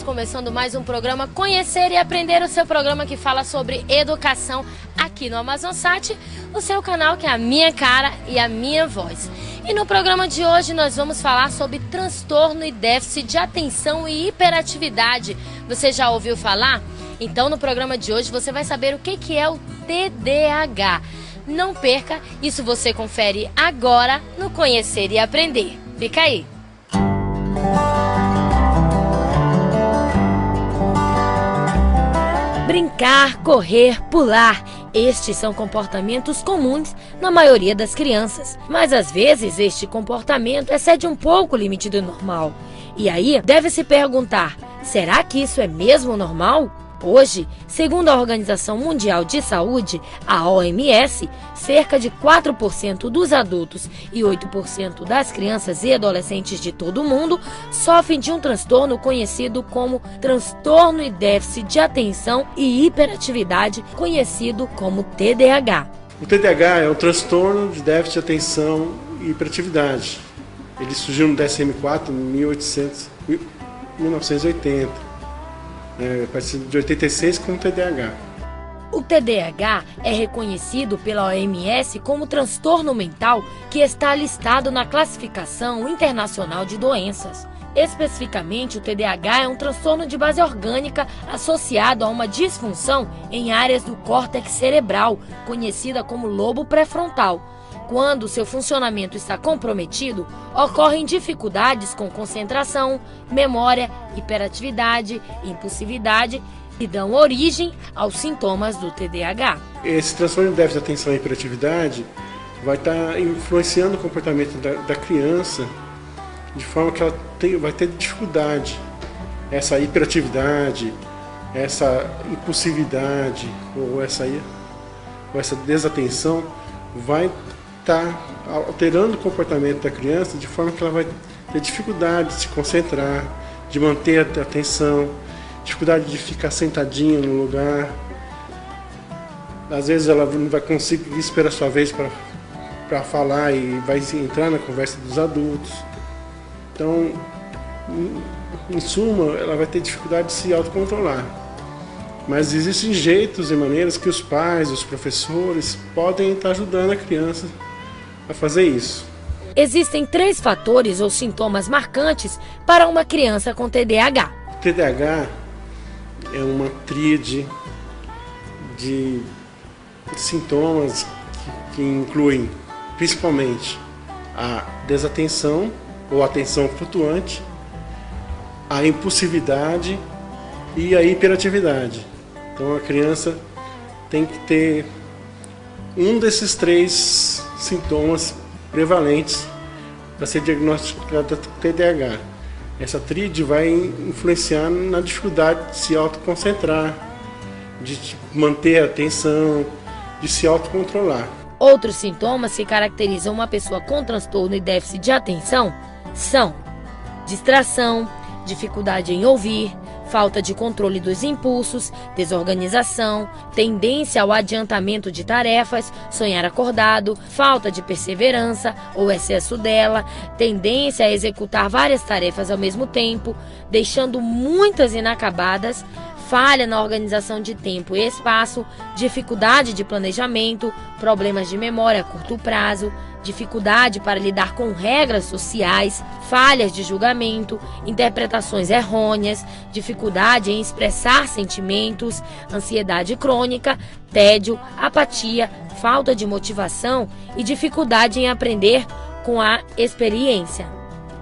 estamos começando mais um programa Conhecer e Aprender, o seu programa que fala sobre educação aqui no Amazonsat, o seu canal que é a minha cara e a minha voz. E no programa de hoje nós vamos falar sobre transtorno e déficit de atenção e hiperatividade. Você já ouviu falar? Então no programa de hoje você vai saber o que é o TDAH. Não perca, isso você confere agora no Conhecer e Aprender. Fica aí! Brincar, correr, pular. Estes são comportamentos comuns na maioria das crianças. Mas às vezes este comportamento excede um pouco o limite do normal. E aí deve se perguntar, será que isso é mesmo normal? Hoje, segundo a Organização Mundial de Saúde, a OMS, cerca de 4% dos adultos e 8% das crianças e adolescentes de todo o mundo sofrem de um transtorno conhecido como transtorno e déficit de atenção e hiperatividade, conhecido como TDAH. O TDAH é um transtorno de déficit de atenção e hiperatividade. Ele surgiu no DSM-4 em 1980. A partir de 86 com o TDAH. O TDAH é reconhecido pela OMS como transtorno mental que está listado na Classificação Internacional de Doenças. Especificamente, o TDAH é um transtorno de base orgânica associado a uma disfunção em áreas do córtex cerebral, conhecida como lobo pré-frontal. Quando seu funcionamento está comprometido, ocorrem dificuldades com concentração, memória, hiperatividade, impulsividade e dão origem aos sintomas do TDAH. Esse transtorno de déficit de atenção e hiperatividade vai estar influenciando o comportamento da criança de forma que ela vai ter dificuldade. Essa hiperatividade, essa impulsividade ou essa desatenção vai está alterando o comportamento da criança de forma que ela vai ter dificuldade de se concentrar, de manter a atenção, dificuldade de ficar sentadinha no lugar. Às vezes ela não vai conseguir esperar a sua vez para falar e vai entrar na conversa dos adultos. Então, em suma, ela vai ter dificuldade de se autocontrolar. Mas existem jeitos e maneiras que os pais, os professores podem estar ajudando a criança a fazer isso. Existem 3 fatores ou sintomas marcantes para uma criança com TDAH. O TDAH é uma tríade de sintomas que incluem principalmente a desatenção ou atenção flutuante, a impulsividade e a hiperatividade. Então a criança tem que ter um desses 3 sintomas prevalentes para ser diagnosticada TDAH. Essa tríade vai influenciar na dificuldade de se autoconcentrar, de manter a atenção, de se autocontrolar. Outros sintomas que caracterizam uma pessoa com transtorno e déficit de atenção são distração, dificuldade em ouvir, falta de controle dos impulsos, desorganização, tendência ao adiantamento de tarefas, sonhar acordado, falta de perseverança ou excesso dela, tendência a executar várias tarefas ao mesmo tempo, deixando muitas inacabadas, falha na organização de tempo e espaço, dificuldade de planejamento, problemas de memória a curto prazo, dificuldade para lidar com regras sociais, falhas de julgamento, interpretações errôneas, dificuldade em expressar sentimentos, ansiedade crônica, tédio, apatia, falta de motivação e dificuldade em aprender com a experiência.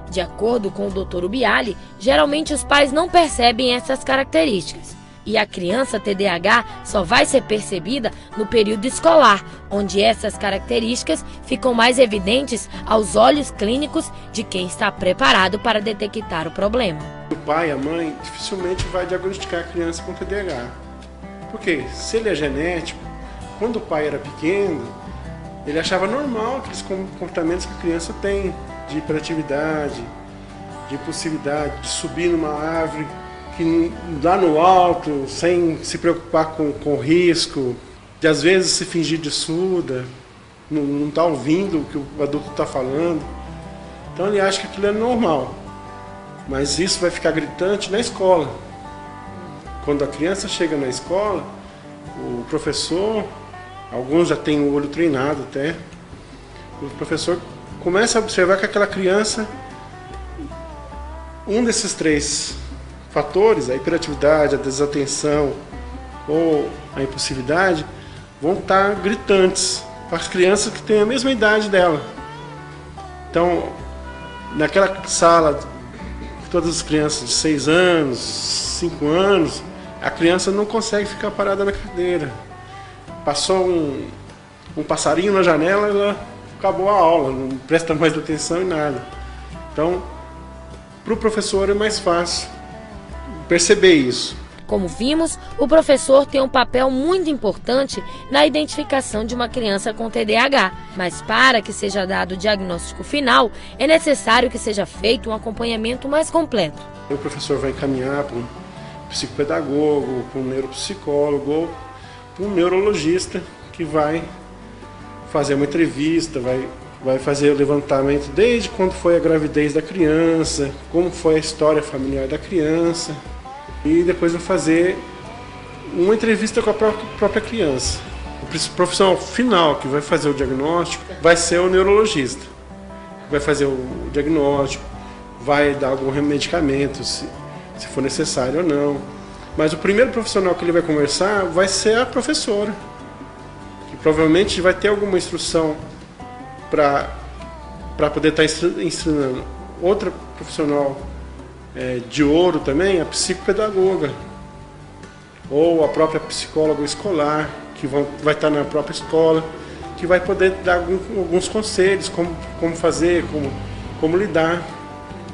De acordo com o Dr. Ubiali, geralmente os pais não percebem essas características. E a criança TDAH só vai ser percebida no período escolar, onde essas características ficam mais evidentes aos olhos clínicos de quem está preparado para detectar o problema. O pai e a mãe dificilmente vai diagnosticar a criança com TDAH. Porque se ele é genético, quando o pai era pequeno, ele achava normal aqueles comportamentos que a criança tem, de hiperatividade, de impulsividade, de subir numa árvore lá no alto, sem se preocupar com o risco, de às vezes se fingir de surda, não está ouvindo o que o adulto está falando. Então ele acha que aquilo é normal. Mas isso vai ficar gritante na escola. quando a criança chega na escola, o professor, alguns já têm o olho treinado até, o professor começa a observar que aquela criança, um desses 3 fatores, a hiperatividade, a desatenção ou a impulsividade, vão estar gritantes para as crianças que têm a mesma idade dela. Então, naquela sala, todas as crianças de 6 anos, 5 anos, a criança não consegue ficar parada na cadeira. Passou um passarinho na janela, ela acabou a aula, não presta mais atenção em nada. Então, para o professor é mais fácil perceber isso. Como vimos, o professor tem um papel muito importante na identificação de uma criança com TDAH, mas para que seja dado o diagnóstico final, é necessário que seja feito um acompanhamento mais completo. O professor vai encaminhar para um psicopedagogo, para um neuropsicólogo ou para um neurologista que vai fazer uma entrevista, vai fazer o levantamento desde quando foi a gravidez da criança, como foi a história familiar da criança, e depois vai fazer uma entrevista com a própria criança. O profissional final que vai fazer o diagnóstico vai ser o neurologista. Vai fazer o diagnóstico, vai dar algum medicamento, se for necessário ou não. Mas o primeiro profissional que ele vai conversar vai ser a professora, que provavelmente vai ter alguma instrução para poder estar ensinando. Outra profissional de ouro também, a psicopedagoga, ou a própria psicóloga escolar, que vai estar na própria escola, que vai poder dar alguns conselhos, como fazer, como lidar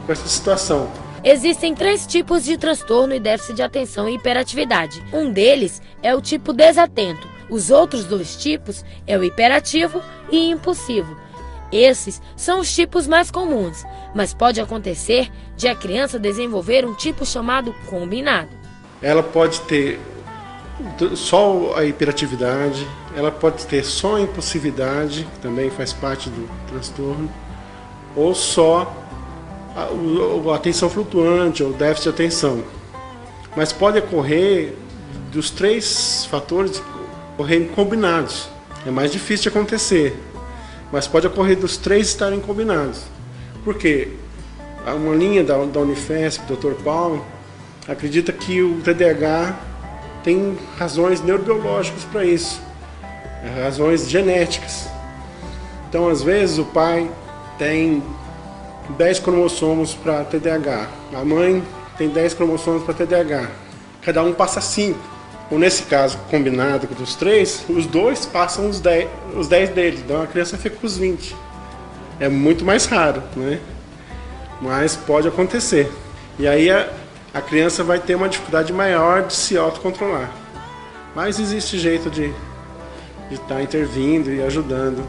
com essa situação. Existem 3 tipos de transtorno e déficit de atenção e hiperatividade. Um deles é o tipo desatento. Os outros 2 tipos é o hiperativo e impulsivo. Esses são os tipos mais comuns, mas pode acontecer de a criança desenvolver um tipo chamado combinado. Ela pode ter só a hiperatividade, ela pode ter só a impulsividade, que também faz parte do transtorno, ou só a atenção flutuante ou déficit de atenção. Mas pode ocorrer dos 3 fatores ocorrerem combinados. É mais difícil de acontecer, mas pode ocorrer dos 3 estarem combinados. Por quê? Uma linha da Unifesp, o Dr. Paulo, acredita que o TDAH tem razões neurobiológicas para isso, razões genéticas. Então, às vezes, o pai tem 10 cromossomos para TDAH, a mãe tem 10 cromossomos para TDAH, cada um passa 5. Ou nesse caso, combinado dos 3, os 2 passam os 10 deles, então a criança fica com os 20. É muito mais raro, né? Mas pode acontecer. E aí a criança vai ter uma dificuldade maior de se autocontrolar. Mas existe jeito de estar intervindo e ajudando.